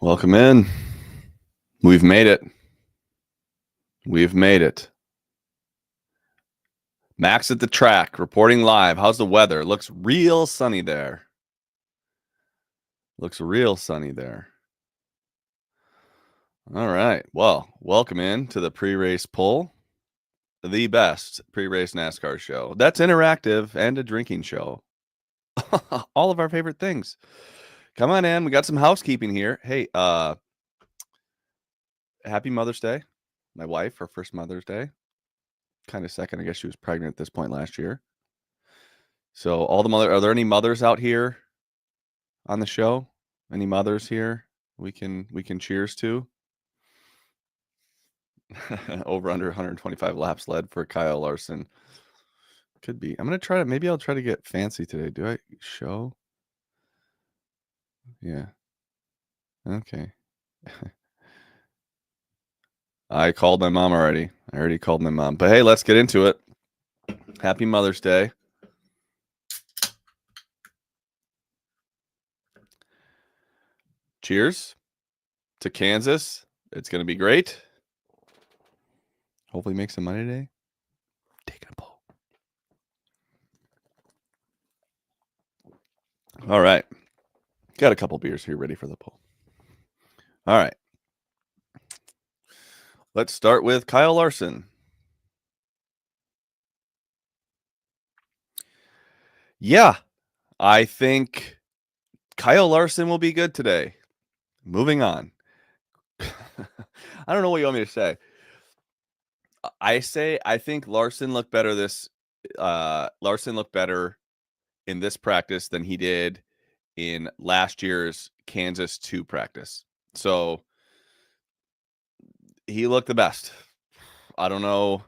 Welcome in. We've made it. We've made it. Max at the track, reporting live. How's the weather? Looks real sunny there. Looks real sunny there. All right. Well, welcome in to the pre-race poll, the best pre-race NASCAR show. That's interactive and a drinking show. All of our favorite things. Come on in. We got some housekeeping here. Hey, happy Mother's Day. My wife, her first Mother's Day. Kind of second. I guess she was pregnant at this point last year. So all the are there any mothers out here on the show? Any mothers here we can cheers to? Over under 125 laps led for Kyle Larson. Could be. I'm gonna try to. Maybe I'll try to get fancy today. Do I show? Yeah. Okay. I called my mom already. I already called my mom. But hey, let's get into it. Happy Mother's Day. Cheers to Kansas. It's gonna be great. Hopefully make some money today. Taking a poll. All right. Got a couple beers here ready for the poll. All right. Let's start with Kyle Larson. Yeah, I think Kyle Larson will be good today. Moving on. I don't know what you want me to say. I think Larson looked better in this practice than he did in last year's Kansas 2 practice. So he looked the best. I don't know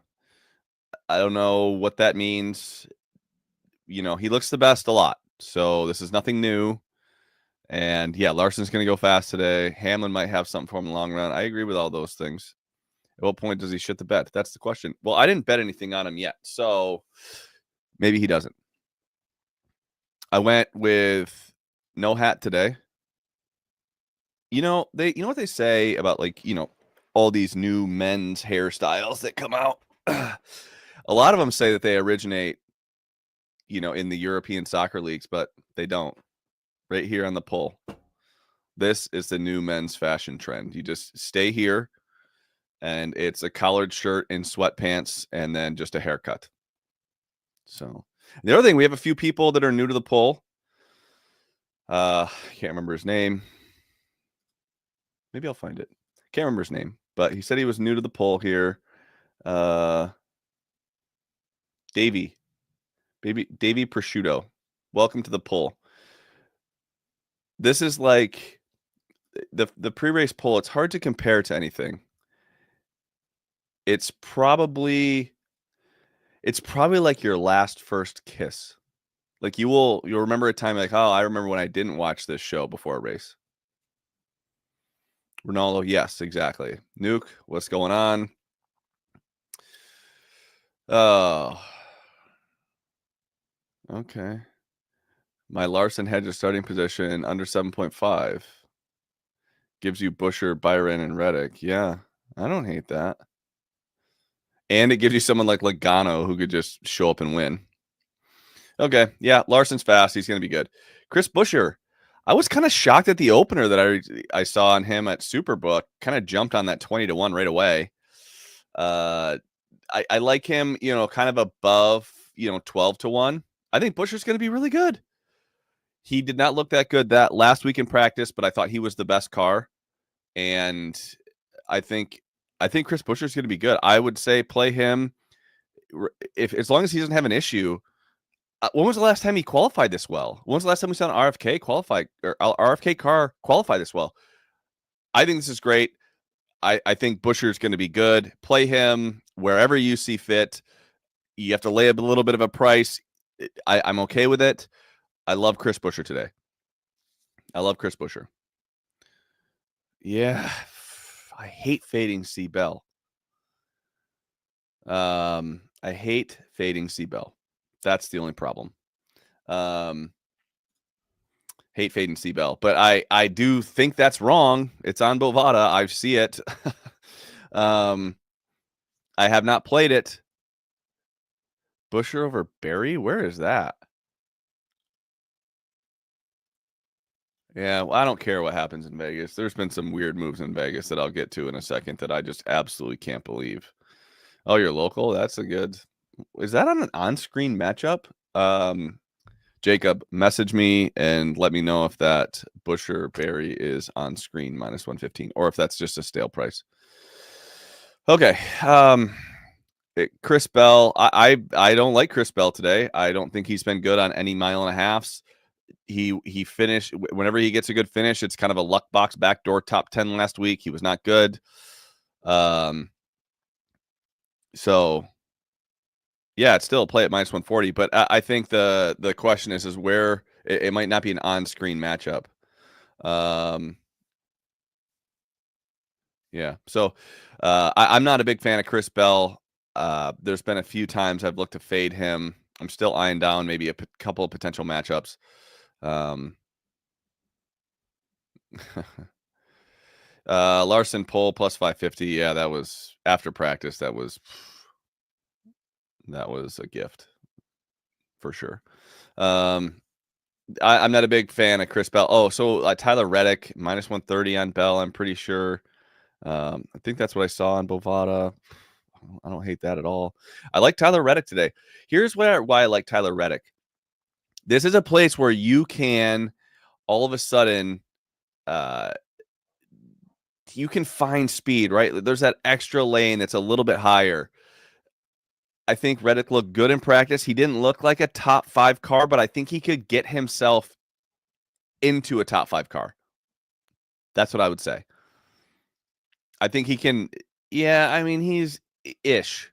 what that means. He looks the best a lot. So this is nothing new. And yeah, Larson's going to go fast today. Hamlin might have something for him in the long run. I agree with all those things. At what point does he shit the bed? That's the question. Well, I didn't bet anything on him yet, so maybe he doesn't. I went with no hat today. You know what they say about all these new men's hairstyles that come out. A lot of them say that they originate, in the European soccer leagues, but they don't. Right here on the poll. This is the new men's fashion trend. You just stay here, and it's a collared shirt and sweatpants, and then just a haircut. So the other thing, we have a few people that are new to the poll. Can't remember his name. Maybe I'll find it. Can't remember his name, but he said he was new to the poll here. Davey Prosciutto. Welcome to the poll. This is like the pre-race poll. It's hard to compare to anything. It's probably like your last first kiss. Like you'll remember a time like, oh, I remember when I didn't watch this show before a race. Ronaldo, yes, exactly. Nuke, what's going on? Oh, okay. My Larson hedge of starting position under 7.5 gives you Busher, Byron, and Reddick. Yeah, I don't hate that. And it gives you someone like Logano who could just show up and win. Okay, yeah, Larson's fast. He's going to be good. Chris Buescher. I was kind of shocked at the opener that I saw on him at Superbook. Kind of jumped on that 20-1 right away. I like him, kind of above, 12-1. I think Buescher's going to be really good. He did not look that good that last week in practice, but I thought he was the best car. And I think Chris Buescher's going to be good. I would say play him as long as he doesn't have an issue. When was the last time he qualified this well? When was the last time we saw an RFK qualify or RFK car qualify this well? I think this is great. I think Buescher's going to be good. Play him wherever you see fit. You have to lay a little bit of a price. I'm okay with it. I love Chris Buescher today. I love Chris Buescher. Yeah, I hate fading C. Bell. I hate fading C. Bell. That's the only problem. hate fading C-Bell, but I do think that's wrong. It's on Bovada. I see it. I have not played it. Busher over Berry? Where is that? Yeah, well, I don't care what happens in Vegas. There's been some weird moves in Vegas that I'll get to in a second that I just absolutely can't believe. Oh, you're local? That's a good. Is that on an on-screen matchup? Jacob, message me and let me know if that Busher Berry is on screen -115 or if that's just a stale price. Okay. Chris Bell. I don't like Chris Bell today. I don't think he's been good on any mile and a halves. He finished whenever he gets a good finish. It's kind of a luck box backdoor top 10 last week. He was not good. So yeah, it's still a play at -140, but I think the question is where it might not be an on-screen matchup. Yeah. So I'm not a big fan of Chris Bell. There's been a few times I've looked to fade him. I'm still eyeing down maybe a couple of potential matchups. Larson pole +550. Yeah, that was after practice. That was a gift for sure. I'm not a big fan of Chris Bell. Oh, so Tyler Reddick -130 on Bell. I'm pretty sure. I think that's what I saw on Bovada. I don't hate that at all. I like Tyler Reddick today. Here's why I like Tyler Reddick. This is a place where you can all of a sudden you can find speed, right? There's that extra lane that's a little bit higher. I think Reddick looked good in practice. He didn't look like a top 5 car, but I think he could get himself into a top 5 car. That's what I would say. I think he can. Yeah, I mean, he's ish.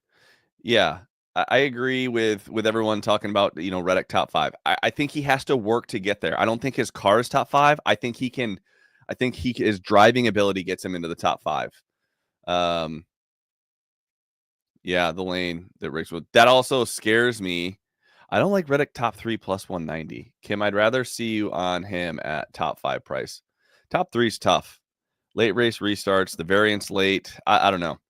Yeah, I agree with everyone talking about, Reddick top 5. I think he has to work to get there. I don't think his car is top 5. I think his driving ability gets him into the top 5. Yeah, the lane that Riggs with. That also scares me. I don't like Reddick top 3 +190. Kim, I'd rather see you on him at top 5 price. Top 3 is tough. Late race restarts, the variance late. I don't know.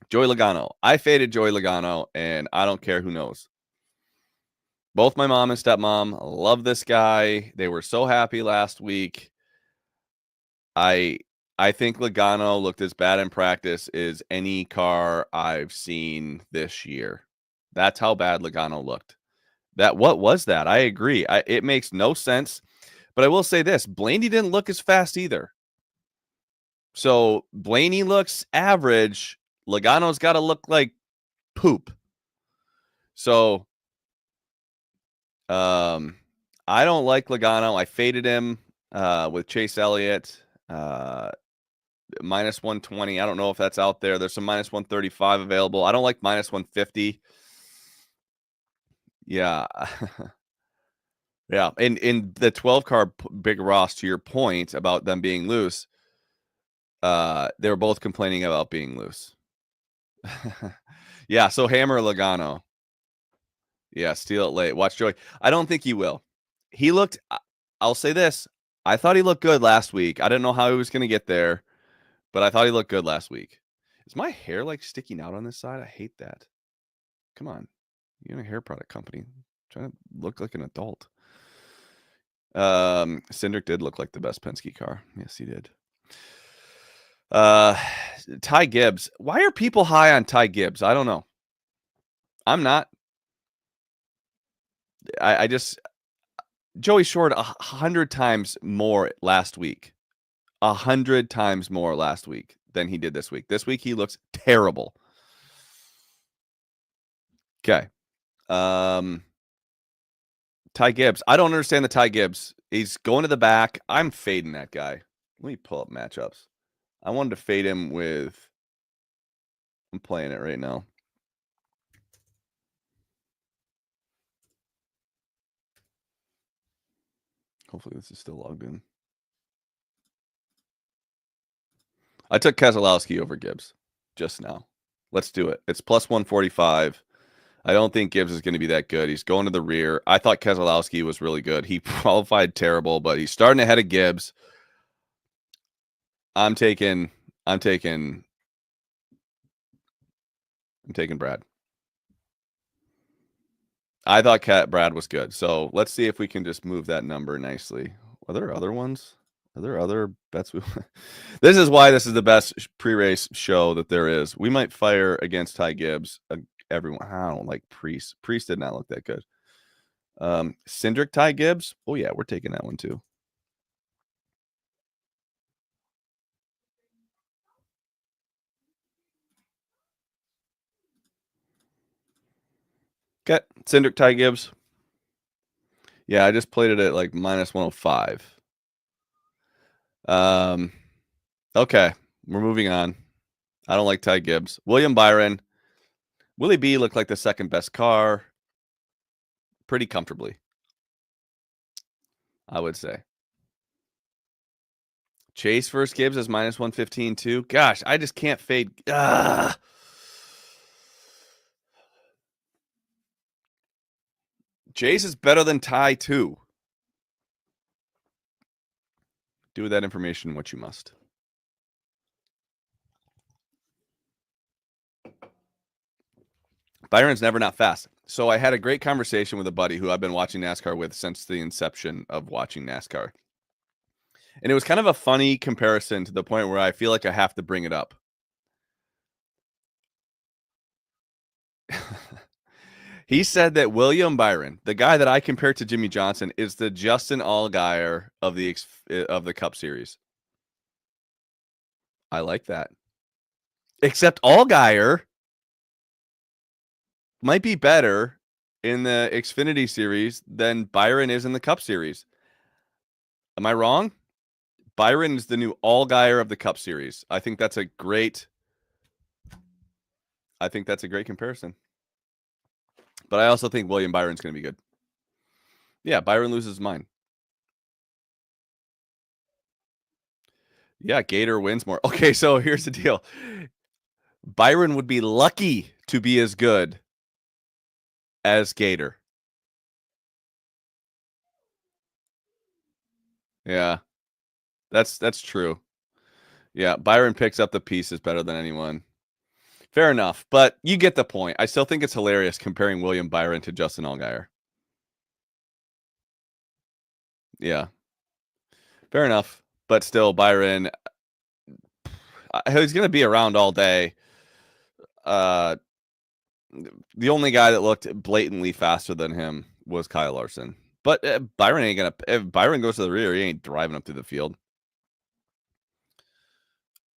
Joey Logano. I faded Joey Logano, and I don't care who knows. Both my mom and stepmom love this guy. They were so happy last week. I think Logano looked as bad in practice as any car I've seen this year. That's how bad Logano looked. What was that? I agree. It makes no sense. But I will say this, Blaney didn't look as fast either. So Blaney looks average. Logano's got to look like poop. So I don't like Logano. I faded him with Chase Elliott. -120. I don't know if that's out there. There's some -135 available. I don't like -150. Yeah. Yeah. In the 12 car Big Ross, to your point about them being loose, they were both complaining about being loose. Yeah. So hammer Logano. Yeah. Steal it late. Watch Joey. I don't think he will. He looked, I'll say this. I thought he looked good last week. I didn't know how he was going to get there, but I thought he looked good last week. Is my hair like sticking out on this side? I hate that. Come on. You're in a hair product company. I'm trying to look like an adult. Cindric did look like the best Penske car. Yes, he did. Ty Gibbs. Why are people high on Ty Gibbs? I don't know. I'm not. I just Joey Short 100 times more last week. 100 times more last week than he did this week. This week he looks terrible. Okay. Ty Gibbs. I don't understand the Ty Gibbs. He's going to the back. I'm fading that guy. Let me pull up matchups. I wanted to fade him with. I'm playing it right now. Hopefully this is still logged in. I took Keselowski over Gibbs just now. Let's do it. It's +145. I don't think Gibbs is going to be that good. He's going to the rear. I thought Keselowski was really good. He qualified terrible, but he's starting ahead of Gibbs. I'm taking Brad. I thought Brad was good. So let's see if we can just move that number nicely. Are there other ones? Are there other bets? This is why this is the best pre-race show that there is. We might fire against Ty Gibbs. Everyone, I don't like Priest. Priest did not look that good. Cindric Ty Gibbs. Oh yeah, we're taking that one too. Okay, Cindric Ty Gibbs. Yeah, I just played it at like minus 105. Okay, we're moving on. I don't like Ty Gibbs. William Byron. Willie B looked like the second best car pretty comfortably, I would say. Chase versus Gibbs is minus 115 too. Gosh, I just can't fade. Chase is better than Ty too. Do with that information what you must. Byron's never not fast. So I had a great conversation with a buddy who I've been watching NASCAR with since the inception of watching NASCAR. And it was kind of a funny comparison to the point where I feel like I have to bring it up. He said that William Byron, the guy that I compare to Jimmy Johnson, is the Justin Allgaier of the Cup Series. I like that. Except Allgaier might be better in the Xfinity Series than Byron is in the Cup Series. Am I wrong? Byron is the new Allgaier of the Cup Series. I think that's a great comparison. But I also think William Byron's going to be good. Yeah, Byron loses mine. Yeah, Gator wins more. Okay, so here's the deal. Byron would be lucky to be as good as Gator. Yeah, that's true. Yeah, Byron picks up the pieces better than anyone. Fair enough, but you get the point. I still think it's hilarious comparing William Byron to Justin Allgaier. Yeah, fair enough, but still, Byron, he's going to be around all day. The only guy that looked blatantly faster than him was Kyle Larson. But Byron ain't gonna. If Byron goes to the rear, he ain't driving up through the field.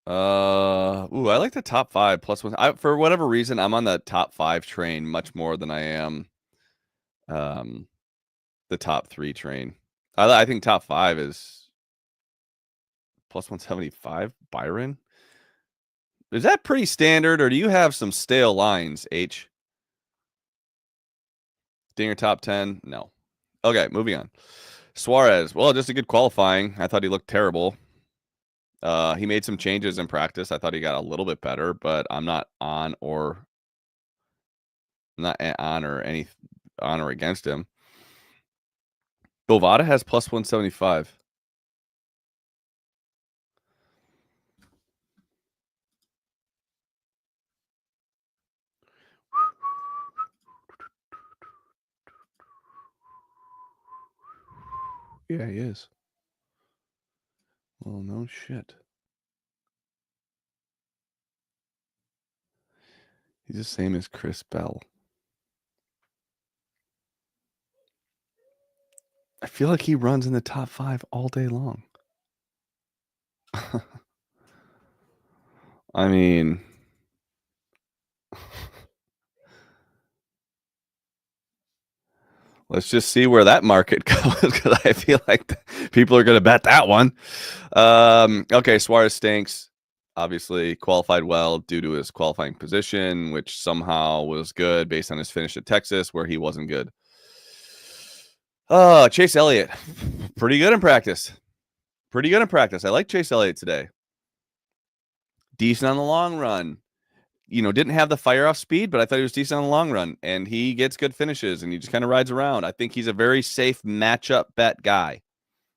I like the top 5 plus one. For whatever reason, I'm on the top 5 train much more than I am the top 3 train. I think top 5 is plus 175. Byron, is that pretty standard, or do you have some stale lines? H. Dinger top 10? No. Okay, moving on. Suarez. Well, just a good qualifying. I thought he looked terrible. He made some changes in practice. I thought he got a little bit better, but I'm not on or against him. Bovada has plus 175. Yeah, he is. Well, no shit. He's the same as Chris Bell. I feel like he runs in the top 5 all day long. I mean, let's just see where that market goes, because I feel like people are going to bet that one. Okay, Suarez stinks. Obviously qualified well due to his qualifying position, which somehow was good based on his finish at Texas, where he wasn't good. Chase Elliott, pretty good in practice. I like Chase Elliott today. Decent on the long run. didn't have the fire off speed, but I thought he was decent on the long run, and he gets good finishes, and he just kind of rides around. I think he's a very safe matchup bet guy.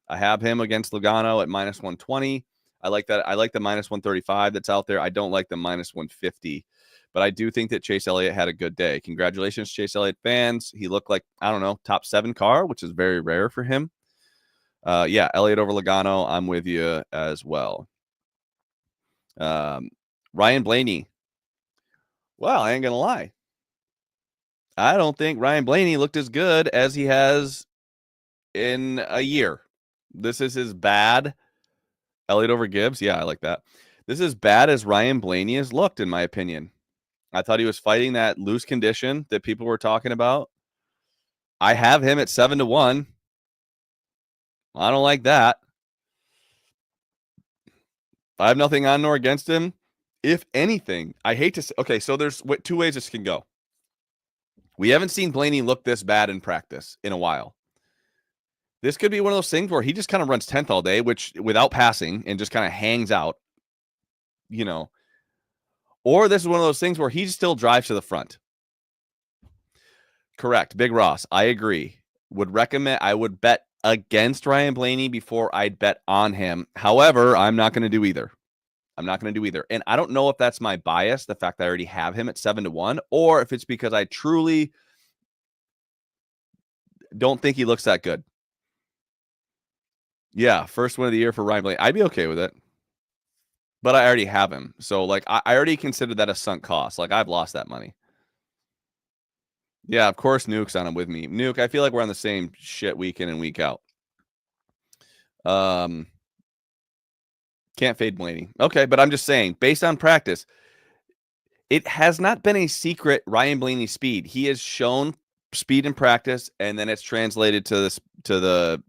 I have him against Logano at minus 120. I like that. I like the minus 135 that's out there. I don't like the minus 150, but I do think that Chase Elliott had a good day. Congratulations, Chase Elliott fans. He looked like, I don't know, top 7 car, which is very rare for him. Yeah, Elliott over Logano. I'm with you as well. Ryan Blaney. Well, I ain't going to lie. I don't think Ryan Blaney looked as good as he has in a year. This is as bad. Elliott over Gibbs. Yeah, I like that. This is bad as Ryan Blaney has looked, in my opinion. I thought he was fighting that loose condition that people were talking about. I have him at 7-1. I don't like that. I have nothing on nor against him. If anything, I hate to say, okay, so there's 2 ways this can go. We haven't seen Blaney look this bad in practice in a while. This could be one of those things where he just kind of runs 10th all day, which without passing and just kind of hangs out, Or this is one of those things where he still drives to the front. Correct. Big Ross. I agree. I would bet against Ryan Blaney before I'd bet on him. However, I'm not going to do either. And I don't know if that's my bias, the fact that I already have him at 7-1, or if it's because I truly don't think he looks that good. Yeah, first win of the year for Ryan Blaney. I'd be okay with it. But I already have him. So, I already considered that a sunk cost. I've lost that money. Yeah, of course Nuke's on him with me. Nuke, I feel like we're on the same shit week in and week out. Can't fade Blaney. Okay, but I'm just saying, based on practice, it has not been a secret Ryan Blaney speed. He has shown speed in practice, and then it's translated to the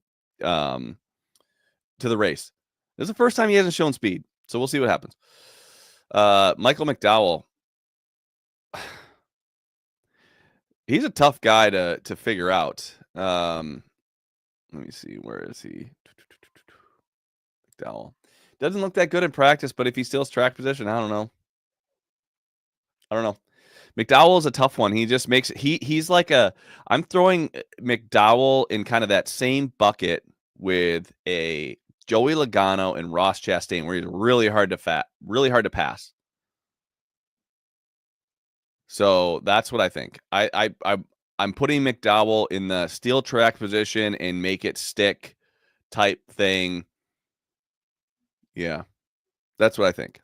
race. This is the first time he hasn't shown speed, so we'll see what happens. Michael McDowell. He's a tough guy to figure out. Let me see. Where is he? McDowell. Doesn't look that good in practice, but if he steals track position, I don't know. McDowell is a tough one. He just makes he's like I'm throwing McDowell in kind of that same bucket with a Joey Logano and Ross Chastain, where he's really hard to pass. So that's what I think. I'm putting McDowell in the steal track position and make it stick type thing. Yeah, that's what I think.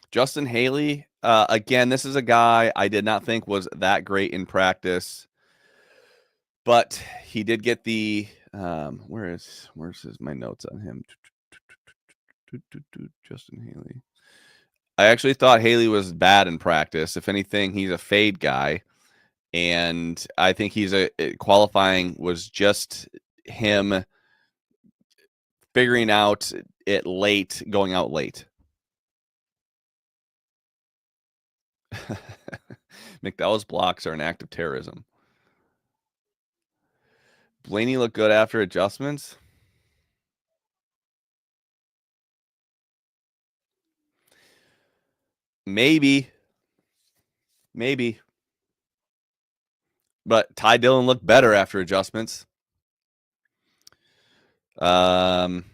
Justin Haley, again, this is a guy I did not think was that great in practice, but he did get the where's my notes on him? Justin Haley. I actually thought Haley was bad in practice. If anything, he's a fade guy, and I think qualifying was just him figuring out it late, going out late. McDowell's blocks are an act of terrorism. Blaney looked good after adjustments. Maybe. But Ty Dillon looked better after adjustments. Austin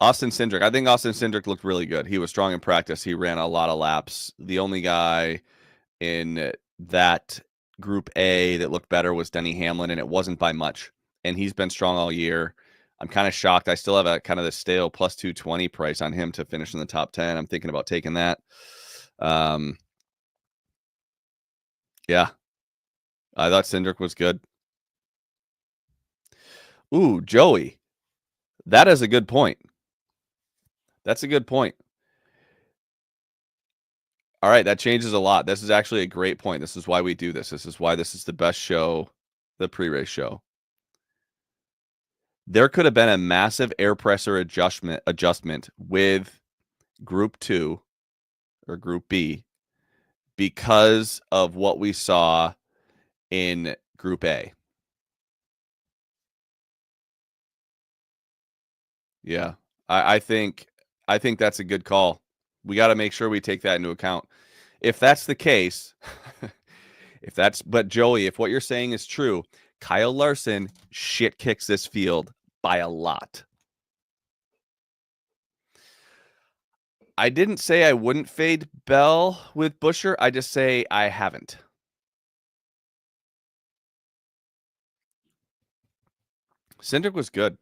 Cindric. I think Austin Cindric looked really good. He was strong in practice. He ran a lot of laps. The only guy in that Group A that looked better was Denny Hamlin, and it wasn't by much. And he's been strong all year. I'm kind of shocked. I still have a kind of the stale plus 220 price on him to finish in the top 10. I'm thinking about taking that. Yeah. I thought Cindric was good. Ooh, Joey. That is a good point. That's a good point. All right, that changes a lot. This is actually a great point. This is why we do this. This is why this is the best show, the pre-race show. There could have been a massive air pressure adjustment with Group 2 or Group B because of what we saw in Group A. Yeah, I think that's a good call. We got to make sure we take that into account. If that's the case, but Joey, if what you're saying is true, Kyle Larson shit kicks this field by a lot. I didn't say I wouldn't fade Bell with Buescher. I just say I haven't. Cindric was good.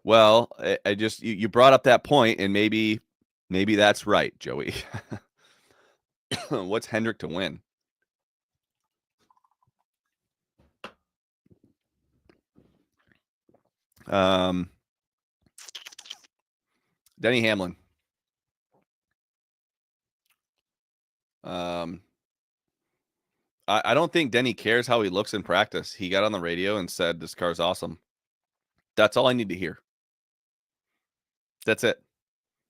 Well, I just you brought up that point, and maybe that's right, Joey. What's Hendrick to win? Denny Hamlin. I don't think Denny cares how he looks in practice. He got on the radio and said, "This car's awesome." That's all I need to hear. That's it.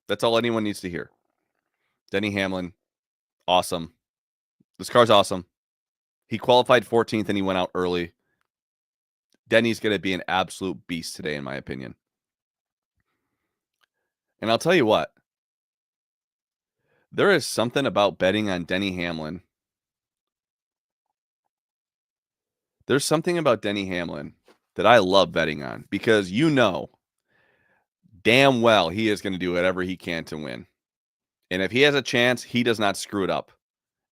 That's all anyone needs to hear. Denny Hamlin, awesome. This car's awesome. He qualified 14th and he went out early. Denny's going to be an absolute beast today, in my opinion. And I'll tell you what. There is something about betting on Denny Hamlin. There's something about Denny Hamlin that I love betting on because you know damn well he is going to do whatever he can to win. And if he has a chance, he does not screw it up.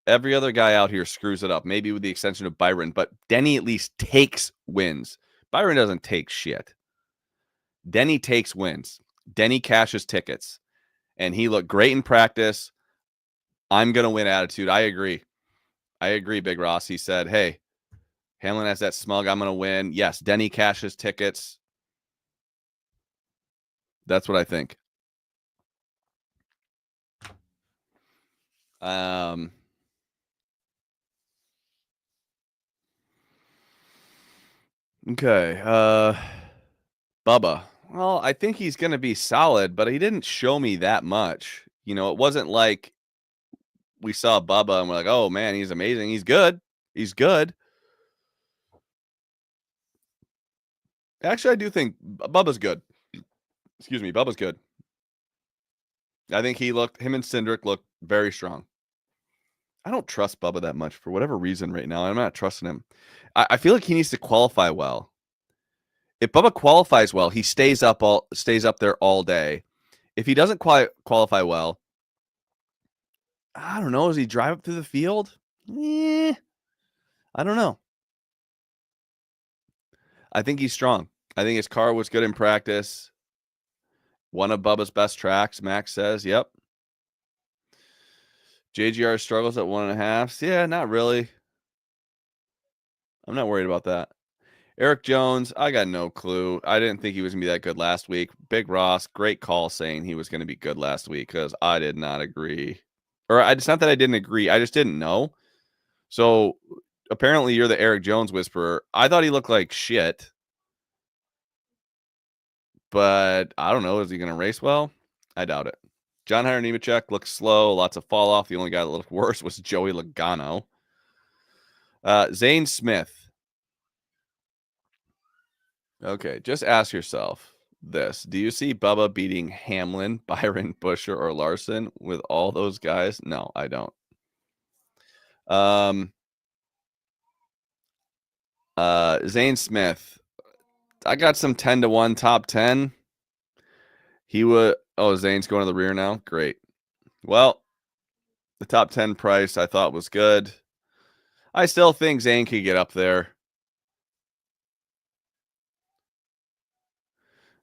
Every other guy out here screws it up, maybe with the exception of Byron, but Denny at least takes wins. Byron doesn't take shit. Denny takes wins. Denny cashes tickets. And he looked great in practice. I'm going to win attitude. I agree, Big Ross. He said, hey, Hamlin has that smug, I'm going to win. Yes, Denny cashes tickets. That's what I think. Okay. Bubba. Well, I think he's going to be solid, but he didn't show me that much. You know, it wasn't like we saw Bubba and we're like, oh, man, he's amazing. He's good. He's good. Actually, I do think Bubba's good. Excuse me. Bubba's good. I think him and Cindric look very strong. I don't trust Bubba that much for whatever reason right now. I'm not trusting him. I feel like he needs to qualify well. If Bubba qualifies well, he stays up there all day. If he doesn't qualify well, I don't know. Does he drive up through the field? I don't know. I think he's strong. I think his car was good in practice. One of Bubba's best tracks, Max says. Yep. JGR struggles at 1.5. Yeah, not really. I'm not worried about that. Eric Jones, I got no clue. I didn't think he was going to be that good last week. Big Ross, great call saying he was going to be good last week because I did not agree. It's not that I didn't agree. I just didn't know. So apparently you're the Eric Jones whisperer. I thought he looked like shit. But I don't know. Is he going to race well? I doubt it. John Hunter Nemechek looks slow. Lots of fall off. The only guy that looked worse was Joey Logano. Zane Smith. Okay, just ask yourself this. Do you see Bubba beating Hamlin, Byron, Buescher, or Larson with all those guys? No, I don't. Zane Smith. I got some 10-1 top 10. Zane's going to the rear now. Great. Well, the top 10 price I thought was good. I still think Zane could get up there.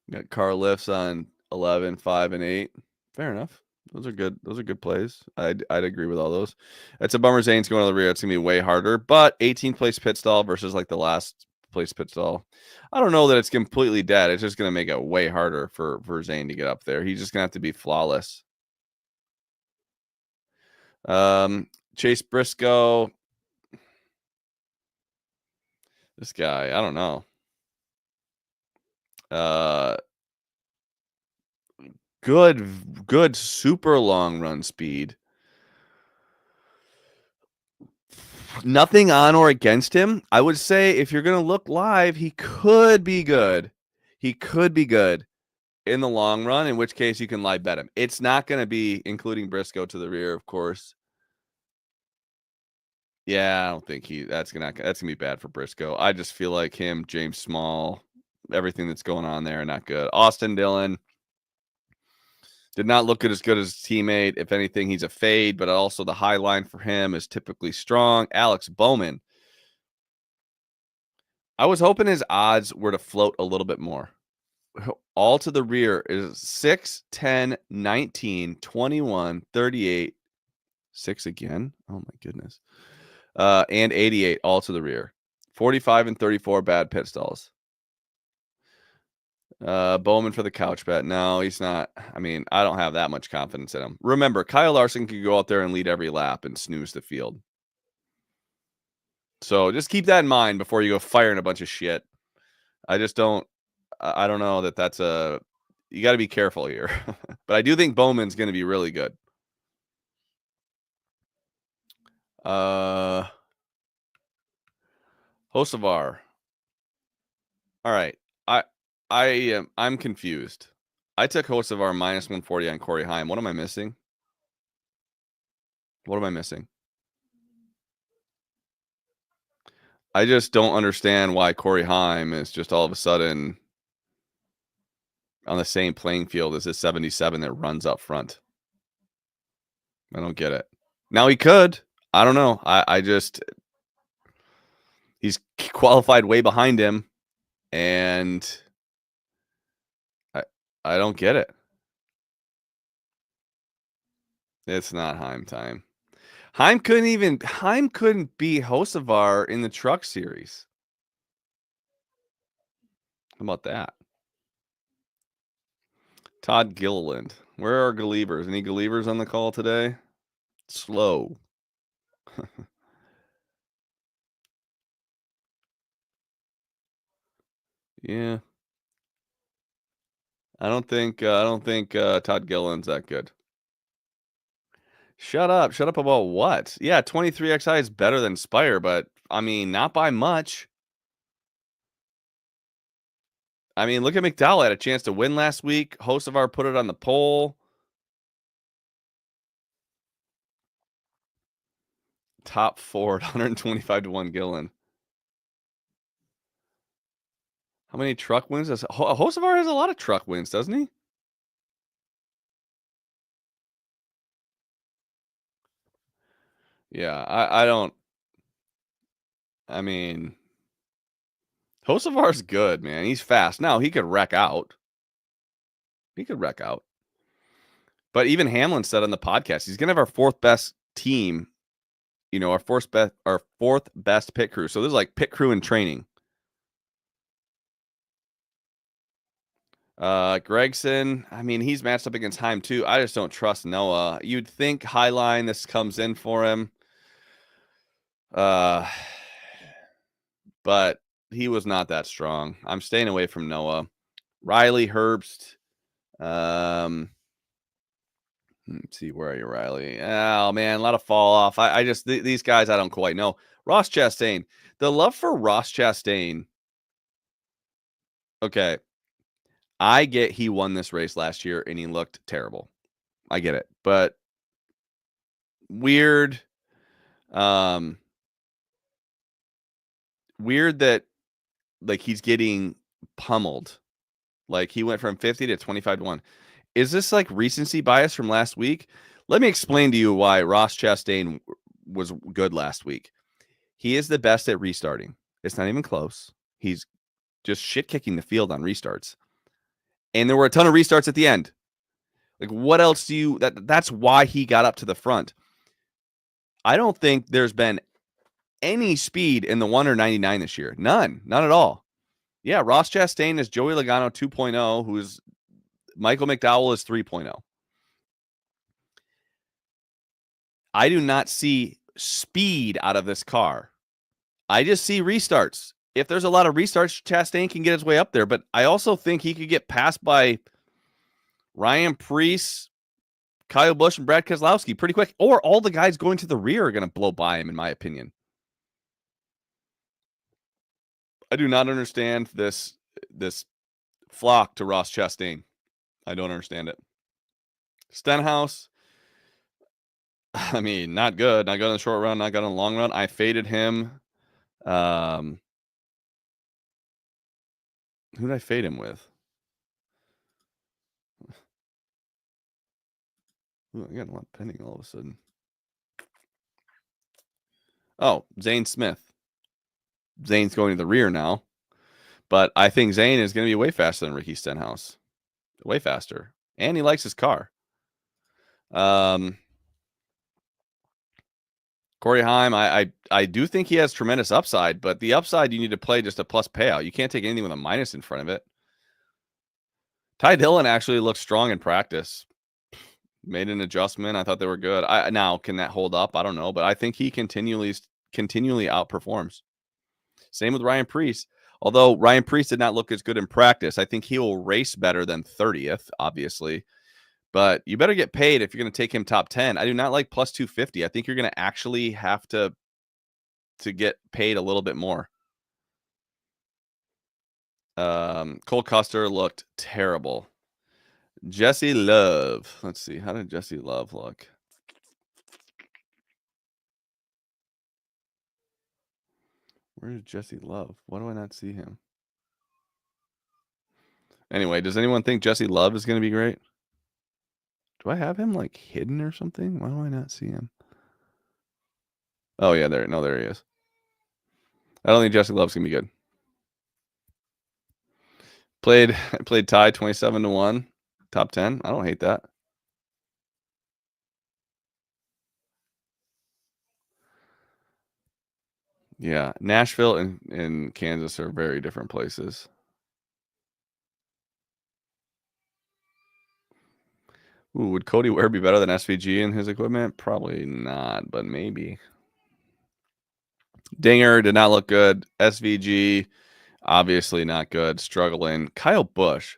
Got car lifts on 11, 5, and 8. Fair enough. Those are good. Those are good plays. I'd agree with all those. It's a bummer Zane's going to the rear. It's going to be way harder. But 18th place pit stall versus like the last place pit stall. I don't know that it's completely dead. It's just going to make it way harder for Zane to get up there. He's just going to have to be flawless. Chase Briscoe. This guy, I don't know. Good super long run speed. Nothing on or against him. I would say if you're going to look live, he could be good. He could be good in the long run, in which case you can live bet him. It's not going to be including Briscoe to the rear, of course. Yeah, I don't think that's gonna be bad for Briscoe. I just feel like him, James Small, everything that's going on there, not good. Austin Dillon did not look as good as his teammate. If anything, he's a fade, but also the high line for him is typically strong. Alex Bowman. I was hoping his odds were to float a little bit more. All to the rear is 6, 10, 19, 21, 38, 6 again. Oh my goodness. And 88 all to the rear. 45 and 34 bad pit stalls. Bowman for the couch bet. No, he's not. I mean, I don't have that much confidence in him. Remember, Kyle Larson could go out there and lead every lap and snooze the field. So just keep that in mind before you go firing a bunch of shit. I just don't. I don't know that's a. You got to be careful here. But I do think Bowman's going to be really good. Hocevar. All right. I'm confused. I took Hocevar minus 140 on Corey Heim. What am I missing? What am I missing? I just don't understand why Corey Heim is just all of a sudden on the same playing field as this 77 that runs up front. I don't get it. Now he could. I don't know. I just he's qualified way behind him, and I don't get it. It's not Heim time. Heim couldn't beat Hocevar in the truck series. How about that? Todd Gilliland. Where are Gallivers? Any Gallivers on the call today? Slow. Yeah. I don't think Todd Gilliland's that good. Shut up. Shut up about what? Yeah, 23XI is better than Spire, but I mean, not by much. I mean, look at McDowell had a chance to win last week. Hocevar put it on the poll. Top 4 at 125 to 1 Gillen. How many truck wins does Hocevar has a lot of truck wins, doesn't he? Yeah, I don't. I mean, Hocevar's good, man. He's fast. Now he could wreck out. But even Hamlin said on the podcast, he's gonna have our fourth best team. You know, our fourth best pit crew. So this is like pit crew in training. Gregson, I mean, he's matched up against Heim too. I just don't trust Noah. You'd think Highline, this comes in for him. But he was not that strong. I'm staying away from Noah. Riley Herbst. Let's see, where are you, Riley? Oh man, a lot of fall off. I just these guys I don't quite know. Ross Chastain. The love for Ross Chastain. Okay. I get he won this race last year and he looked terrible. I get it. But weird that like he's getting pummeled. Like he went from 50 to 25 to 1. Is this like recency bias from last week? Let me explain to you why Ross Chastain was good last week. He is the best at restarting. It's not even close. He's just shit kicking the field on restarts. And there were a ton of restarts at the end. Like, what else do you... That's why he got up to the front. I don't think there's been any speed in the 1 or 99 this year. None. None at all. Yeah, Ross Chastain is Joey Logano 2.0, who's Michael McDowell is 3.0. I do not see speed out of this car. I just see restarts. If there's a lot of restarts, Chastain can get his way up there. But I also think he could get passed by Ryan Preece, Kyle Busch, and Brad Keselowski pretty quick. Or all the guys going to the rear are going to blow by him, in my opinion. I do not understand this flock to Ross Chastain. I don't understand it. Stenhouse, I mean, not good. Not good in the short run, not good in the long run. I faded him. Who did I fade him with? Ooh, I got a lot pending all of a sudden. Oh, Zane Smith. Zane's going to the rear now. But I think Zane is going to be way faster than Ricky Stenhouse. Way faster. And he likes his car. Corey Heim, I do think he has tremendous upside, but the upside you need to play just a plus payout. You can't take anything with a minus in front of it. Ty Dillon actually looks strong in practice. Made an adjustment. I thought they were good. Now, can that hold up? I don't know, but I think he continually outperforms. Same with Ryan Preece. Although Ryan Preece did not look as good in practice, I think he will race better than 30th, obviously. But you better get paid if you're going to take him top 10. I do not like plus 250. I think you're going to actually have to get paid a little bit more. Cole Custer looked terrible. Jesse Love. Let's see. How did Jesse Love look? Where is Jesse Love? Why do I not see him? Anyway, does anyone think Jesse Love is going to be great? Do I have him like hidden or something? Why do I not see him? Oh yeah, there he is. I don't think Jesse Love's going to be good. Played Ty 27-1, top 10. I don't hate that. Yeah, Nashville and Kansas are very different places. Ooh, would Cody Ware be better than SVG in his equipment? Probably not, but maybe. Dinger did not look good. SVG, obviously not good. Struggling. Kyle Busch.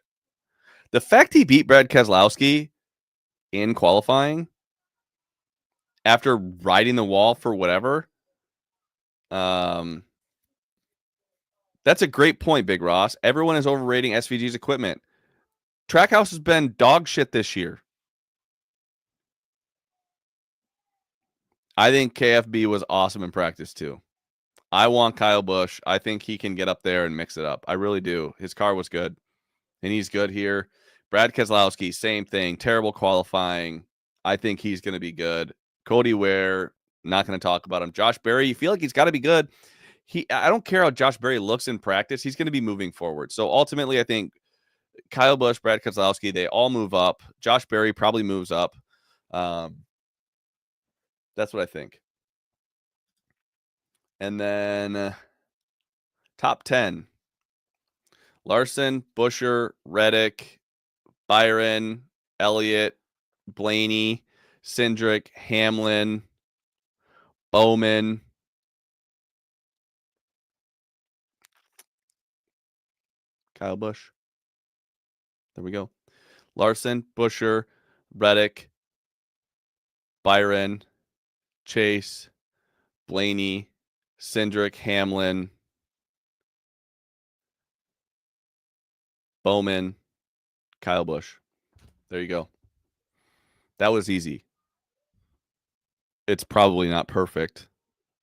The fact he beat Brad Keselowski in qualifying after riding the wall for whatever, that's a great point, Big Ross. Everyone is overrating SVG's equipment. Trackhouse has been dog shit this year. I think KFB was awesome in practice too. I want Kyle Busch. I think he can get up there and mix it up. I really do. His car was good, and he's good here. Brad Keselowski, same thing. Terrible qualifying. I think he's going to be good. Cody Ware, not going to talk about him. Josh Berry, you feel like he's got to be good. I don't care how Josh Berry looks in practice. He's going to be moving forward. So ultimately, I think Kyle Busch, Brad Keselowski, they all move up. Josh Berry probably moves up. That's what I think. And then top 10. Larson, Busher, Reddick, Byron, Elliott, Blaney, Cindric, Hamlin, Bowman, Kyle Busch. There we go. Larson, Busher, Reddick, Byron, Chase, Blaney, Cindric, Hamlin, Bowman, Kyle Busch. There you go. That was easy. It's probably not perfect.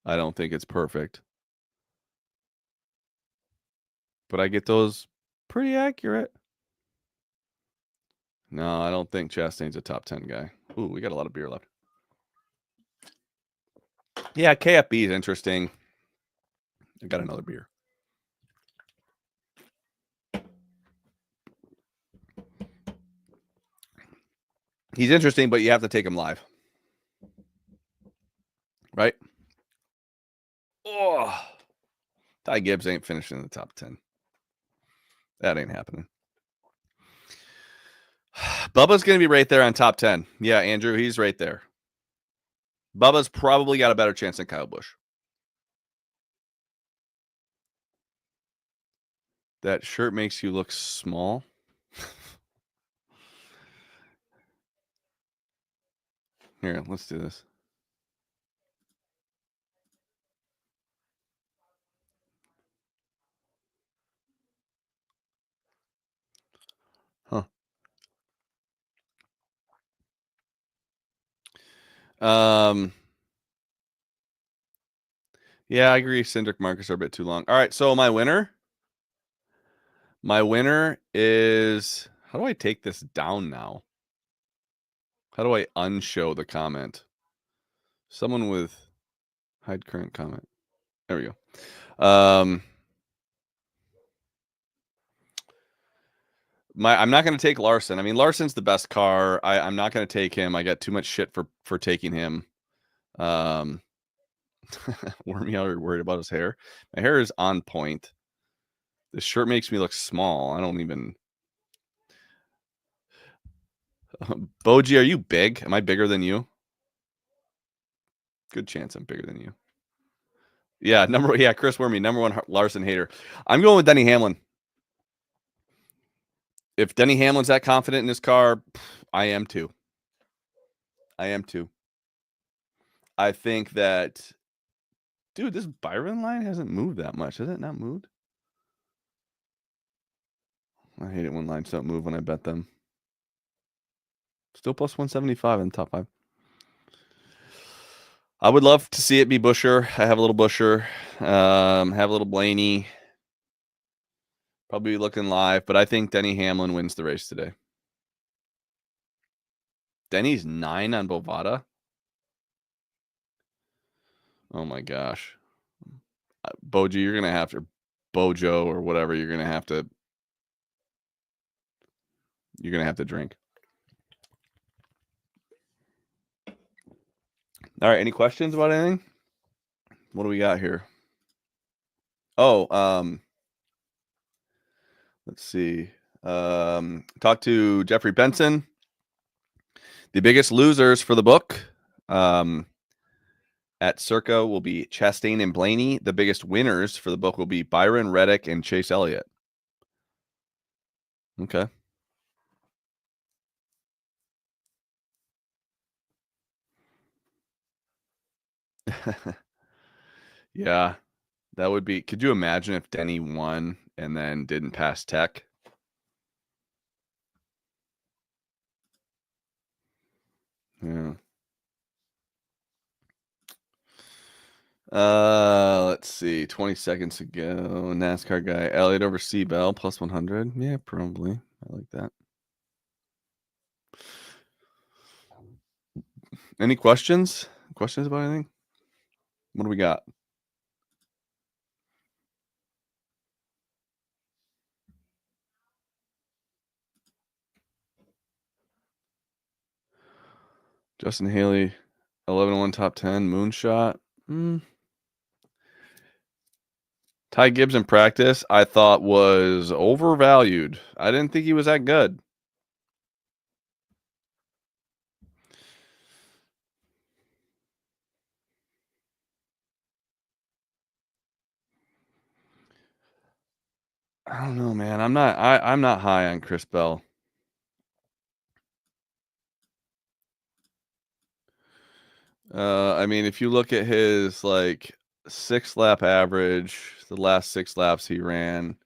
I don't think it's perfect. But I get those pretty accurate. No, I don't think Chastain's a top 10 guy. Ooh, we got a lot of beer left. Yeah, KFB is interesting. I got another beer. He's interesting, but you have to take him live. Right? Oh, Ty Gibbs ain't finishing in the top 10. That ain't happening. Bubba's going to be right there on top 10. Yeah, Andrew, he's right there. Bubba's probably got a better chance than Kyle Busch. That shirt makes you look small. Here, let's do this. Huh. Um. Yeah, I agree. Cindric markers are a bit too long. All right, so my winner is. How do I take this down now? How do I unshow the comment? Someone with hide current comment. There we go. I'm not going to take Larson. I mean, Larson's the best car. I'm not going to take him. I got too much shit for taking him. Wormy out worried about his hair. My hair is on point. This shirt makes me look small. I don't even. Boji, are you big? Am I bigger than you? Good chance I'm bigger than you. Yeah, Chris Wormy, number one Larson hater. I'm going with Denny Hamlin. If Denny Hamlin's that confident in his car, I am too. I think that, dude, this Byron line hasn't moved that much. Has it not moved? I hate it when lines don't move when I bet them. Still plus 175 in the top 5. I would love to see it be Busher. I have a little Busher. Have a little Blaney. Probably looking live, but I think Denny Hamlin wins the race today. Denny's 9 on Bovada. Oh my gosh. Bojo, you're gonna have to Bojo or whatever, you're gonna have to drink. All right, any questions about anything? What do we got here? Oh, let's see. Talk to Jeffrey Benson. The biggest losers for the book at Circa will be Chastain and Blaney. The biggest winners for the book will be Byron Reddick and Chase Elliott. Okay. Yeah, that would be. Could you imagine if Denny won and then didn't pass Tech? Yeah. Let's see. 20 seconds ago, NASCAR guy Elliott over Seabell plus 100. Yeah, probably. I like that. Any questions? Questions about anything? What do we got? Justin Haley, 11-1 top 10 moonshot. Ty Gibbs in practice, I thought was overvalued. I didn't think he was that good. I don't know, man. I'm not high on Chris Bell. I mean, if you look at his like 6-lap average, the last 6 laps he ran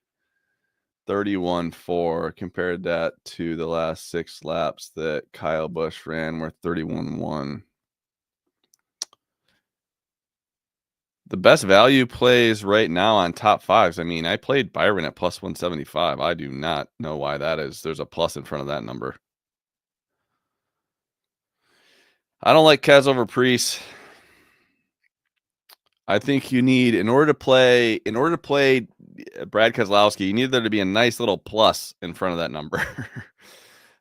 31.4, compared that to the last 6 laps that Kyle Busch ran were 31.1. The best value plays right now on top 5s. I mean, I played Byron at plus 175. I do not know why that is. There's a plus in front of that number. I don't like Kaz over Priest. I think you need, in order to play Brad Keselowski, you need there to be a nice little plus in front of that number.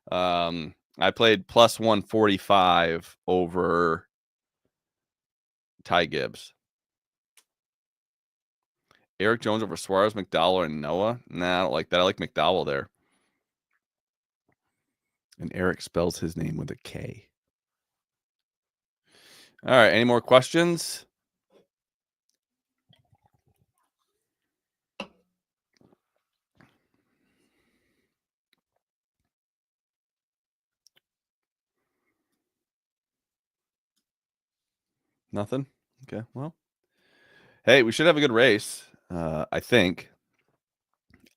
I played plus 145 over Ty Gibbs. Eric Jones over Suarez, McDowell, and Noah. Nah, I don't like that. I like McDowell there. And Eric spells his name with a K. All right. Any more questions? Nothing? Okay. Well, hey, we should have a good race. I think.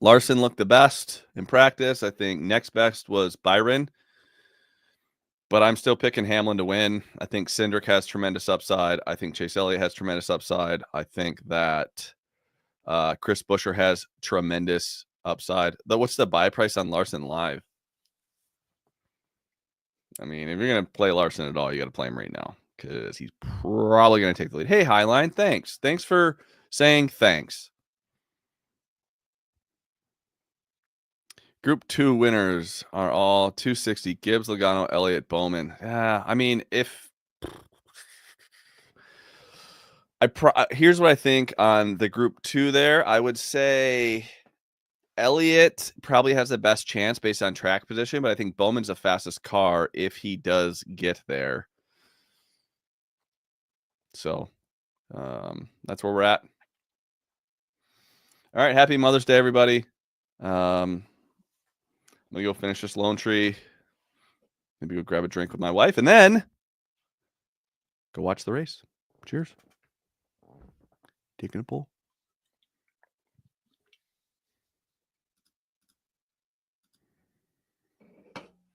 Larson looked the best in practice. I think next best was Byron. But I'm still picking Hamlin to win. I think Cindric has tremendous upside. I think Chase Elliott has tremendous upside. I think that Chris Buescher has tremendous upside. What's the buy price on Larson live? I mean, if you're going to play Larson at all, you got to play him right now because he's probably going to take the lead. Hey, Highline, thanks. Thanks for saying thanks. Group 2 winners are all 260. Gibbs, Logano, Elliott, Bowman. Yeah, I mean, if here's what I think on the Group 2 there. I would say Elliott probably has the best chance based on track position, but I think Bowman's the fastest car if he does get there. So that's where we're at. All right, happy Mother's Day, everybody. I'm gonna go finish this Lone Tree. Maybe go grab a drink with my wife and then go watch the race. Cheers. Taking a pull.